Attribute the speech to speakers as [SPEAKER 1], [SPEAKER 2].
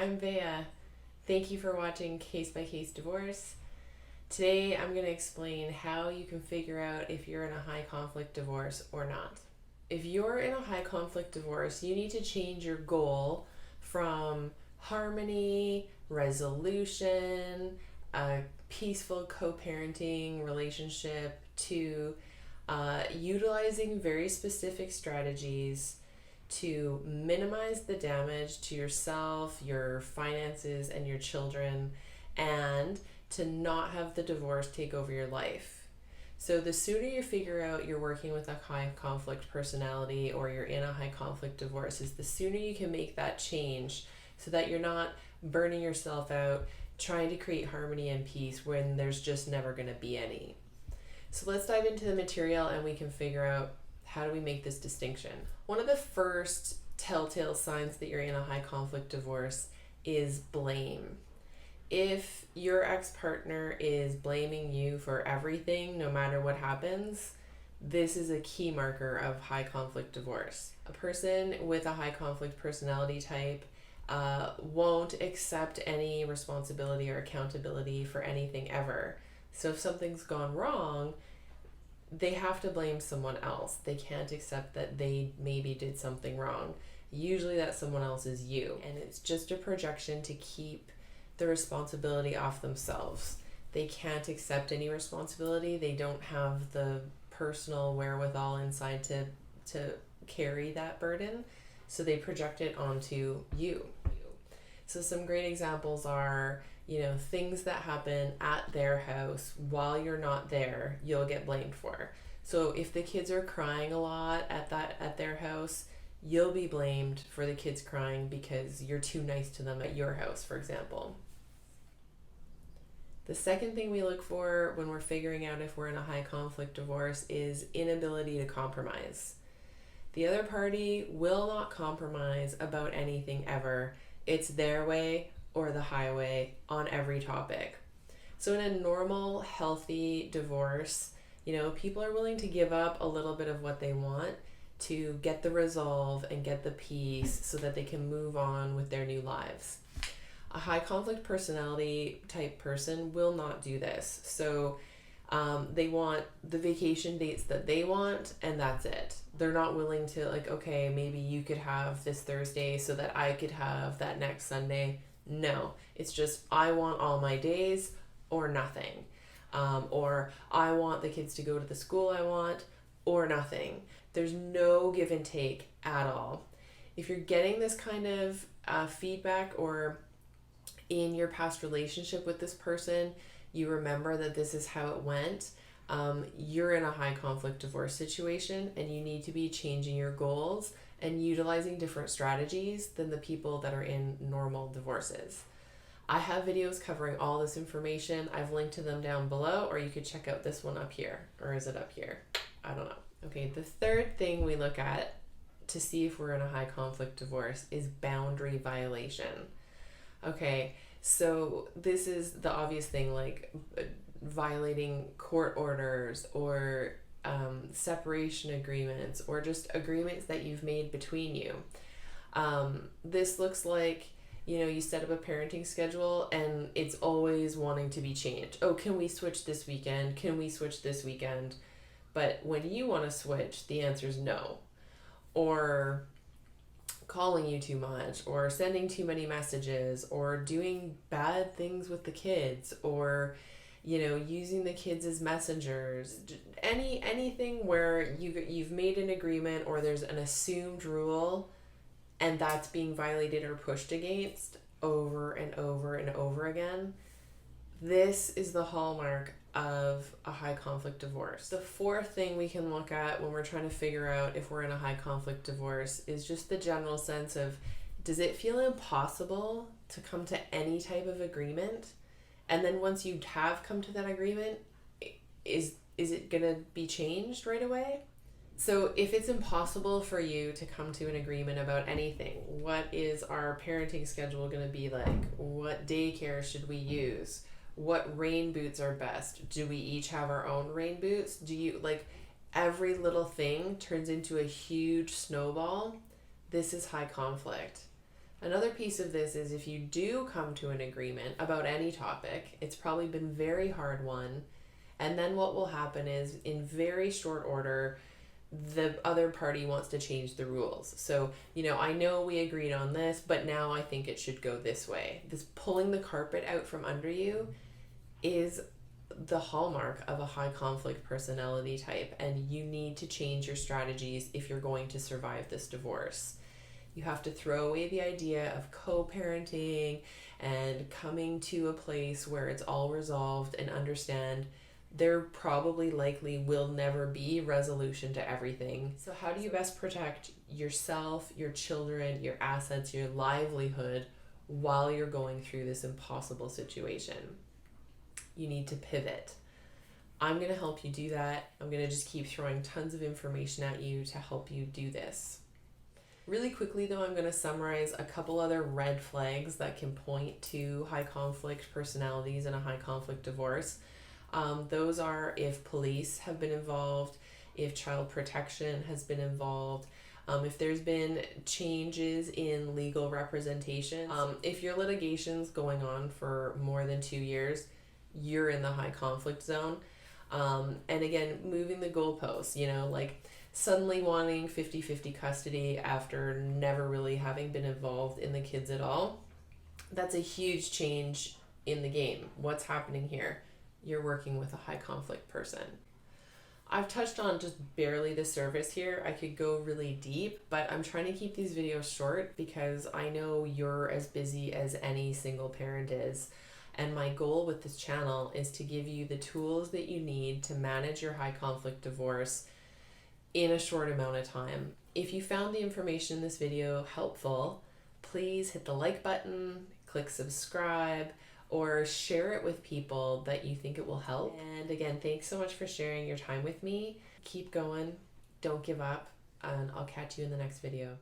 [SPEAKER 1] I'm Bea. Thank you for watching Case by Case Divorce. Today I'm going to explain how you can figure out if you're in a high conflict divorce or not. If you're in a high conflict divorce, you need to change your goal from harmony, resolution, a peaceful co-parenting relationship to utilizing very specific strategies to minimize the damage to yourself, your finances, and your children, and to not have the divorce take over your life. So the sooner you figure out you're working with a high conflict personality or you're in a high conflict divorce, is the sooner you can make that change so that you're not burning yourself out trying to create harmony and peace when there's just never going to be any. So let's dive into the material and we can figure out, how do we make this distinction? One of the first telltale signs that you're in a high conflict divorce is blame. If your ex-partner is blaming you for everything, no matter what happens, this is a key marker of high conflict divorce. A person with a high conflict personality type won't accept any responsibility or accountability for anything ever. So if something's gone wrong, they have to blame someone else. They can't accept that they maybe did something wrong. Usually that someone else is you, and it's just a projection to keep the responsibility off themselves. They can't accept any responsibility. They don't have the personal wherewithal inside to carry that burden, so they project it onto you. So some great examples are, things that happen at their house while you're not there, you'll get blamed for. So if the kids are crying a lot at their house, you'll be blamed for the kids crying because you're too nice to them at your house, for example. The second thing we look for when we're figuring out if we're in a high conflict divorce is inability to compromise. The other party will not compromise about anything ever. It's their way or the highway on every topic. So in a normal, healthy divorce, people are willing to give up a little bit of what they want to get the resolve and get the peace so that they can move on with their new lives. A high conflict personality type person will not do this. So they want the vacation dates that they want, and that's it. They're not willing to okay, maybe you could have this Thursday so that I could have that next Sunday. No, it's just, I want all my days or nothing. Or I want the kids to go to the school I want or nothing. There's no give and take at all. If you're getting this kind of feedback, or in your past relationship with this person, you remember that this is how it went, you're in a high conflict divorce situation and you need to be changing your goals and utilizing different strategies than the people that are in normal divorces. I have videos covering all this information. I've linked to them down below, or you could check out this one up here. Or is it up here? I don't know. Okay, the third thing we look at to see if we're in a high conflict divorce is boundary violation. Okay, so this is the obvious thing, like violating court orders or separation agreements, or just agreements that you've made between you. This looks like, you set up a parenting schedule and it's always wanting to be changed. Oh, can we switch this weekend? Can we switch this weekend? But when you want to switch, the answer is no. Or calling you too much, or sending too many messages, or doing bad things with the kids, or using the kids as messengers. Anything where you've made an agreement or there's an assumed rule and that's being violated or pushed against over and over and over again. This is the hallmark of a high conflict divorce. The fourth thing we can look at when we're trying to figure out if we're in a high conflict divorce is just the general sense of, does it feel impossible to come to any type of agreement? And then once you have come to that agreement, is it going to be changed right away? So if it's impossible for you to come to an agreement about anything, what is our parenting schedule going to be like? What daycare should we use? What rain boots are best? Do we each have our own rain boots? Every little thing turns into a huge snowball. This is high conflict. Another piece of this is if you do come to an agreement about any topic, it's probably been a very hard one. And then what will happen is in very short order, the other party wants to change the rules. So, I know we agreed on this, but now I think it should go this way. This pulling the carpet out from under you is the hallmark of a high conflict personality type, and you need to change your strategies if you're going to survive this divorce. You have to throw away the idea of co-parenting and coming to a place where it's all resolved, and understand there probably likely will never be resolution to everything. So how do you best protect yourself, your children, your assets, your livelihood while you're going through this impossible situation? You need to pivot. I'm going to help you do that. I'm going to just keep throwing tons of information at you to help you do this. Really quickly though, I'm going to summarize a couple other red flags that can point to high conflict personalities and a high conflict divorce. Those are if police have been involved, if child protection has been involved, if there's been changes in legal representation, if your litigation's going on for more than 2 years, you're in the high conflict zone. And again, moving the goalposts, like suddenly wanting 50-50 custody after never really having been involved in the kids at all. That's a huge change in the game. What's happening here? You're working with a high conflict person. I've touched on just barely the surface here. I could go really deep, but I'm trying to keep these videos short because I know you're as busy as any single parent is. And my goal with this channel is to give you the tools that you need to manage your high conflict divorce in a short amount of time. If you found the information in this video helpful, please hit the like button, click subscribe, or share it with people that you think it will help. And again, thanks so much for sharing your time with me. Keep going, don't give up, and I'll catch you in the next video.